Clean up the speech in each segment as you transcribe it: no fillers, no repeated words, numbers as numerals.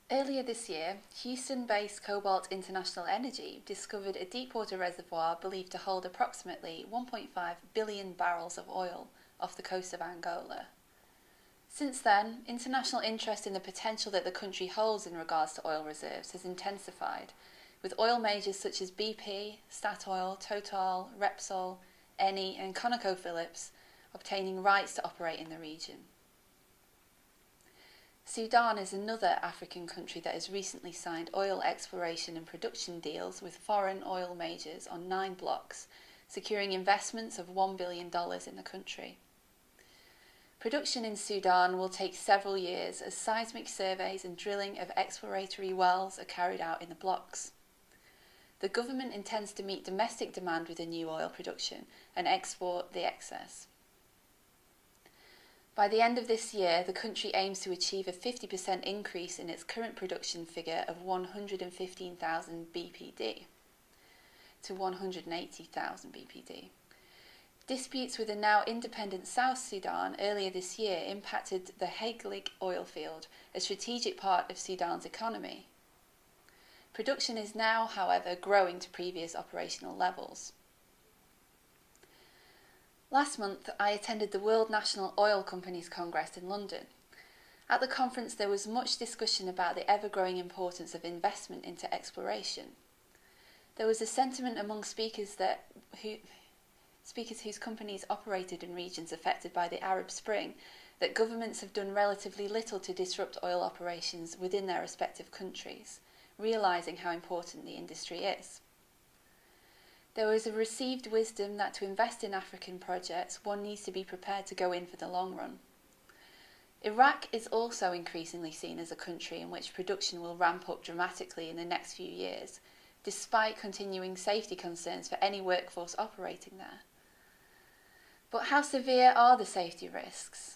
Earlier this year, Houston-based Cobalt International Energy discovered a deepwater reservoir believed to hold approximately 1.5 billion barrels of oil off the coast of Angola. Since then, international interest in the potential that the country holds in regards to oil reserves has intensified, with oil majors such as BP, Statoil, Total, Repsol, Eni and ConocoPhillips obtaining rights to operate in the region. Sudan is another African country that has recently signed oil exploration and production deals with foreign oil majors on 9 blocks, securing investments of $1 billion in the country. Production in Sudan will take several years as seismic surveys and drilling of exploratory wells are carried out in the blocks. The government intends to meet domestic demand with the new oil production and export the excess. By the end of this year, the country aims to achieve a 50% increase in its current production figure of 115,000 BPD to 180,000 BPD. Disputes with the now independent South Sudan earlier this year impacted the Heglig oil field, a strategic part of Sudan's economy. Production is now, however, growing to previous operational levels. Last month, I attended the World National Oil Companies Congress in London. At the conference, there was much discussion about the ever-growing importance of investment into exploration. There was a sentiment among speakers whose companies operated in regions affected by the Arab Spring that governments have done relatively little to disrupt oil operations within their respective countries, realising how important the industry is. There was a received wisdom that to invest in African projects, one needs to be prepared to go in for the long run. Iraq is also increasingly seen as a country in which production will ramp up dramatically in the next few years, despite continuing safety concerns for any workforce operating there. But how severe are the safety risks?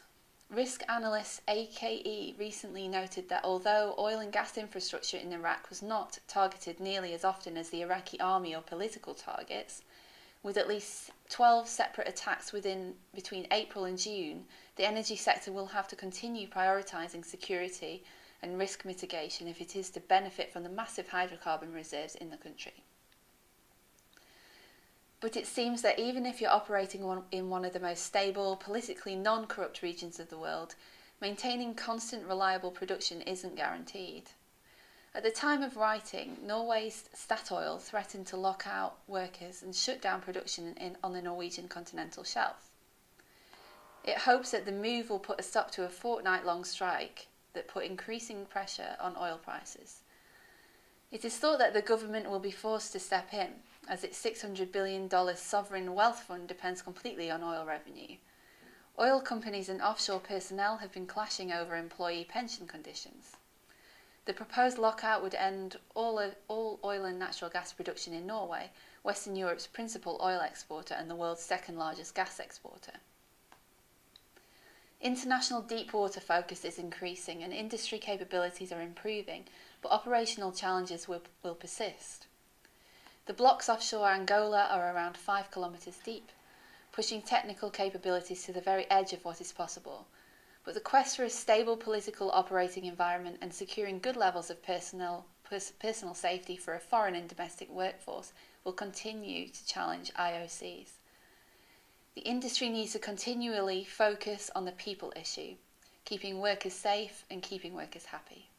Risk analyst AKE recently noted that although oil and gas infrastructure in Iraq was not targeted nearly as often as the Iraqi army or political targets, with at least 12 separate attacks between April and June, the energy sector will have to continue prioritising security and risk mitigation if it is to benefit from the massive hydrocarbon reserves in the country. But it seems that even if you're operating in one of the most stable, politically non-corrupt regions of the world, maintaining constant, reliable production isn't guaranteed. At the time of writing, Norway's Statoil threatened to lock out workers and shut down production on the Norwegian continental shelf. It hopes that the move will put a stop to a fortnight-long strike that put increasing pressure on oil prices. It is thought that the government will be forced to step in, as its $600 billion sovereign wealth fund depends completely on oil revenue. Oil companies and offshore personnel have been clashing over employee pension conditions. The proposed lockout would end all oil and natural gas production in Norway, Western Europe's principal oil exporter and the world's second largest gas exporter. International deepwater focus is increasing and industry capabilities are improving, but operational challenges will persist. The blocks offshore Angola are around 5 kilometres deep, pushing technical capabilities to the very edge of what is possible. But the quest for a stable political operating environment and securing good levels of personal safety for a foreign and domestic workforce will continue to challenge IOCs. The industry needs to continually focus on the people issue, keeping workers safe and keeping workers happy.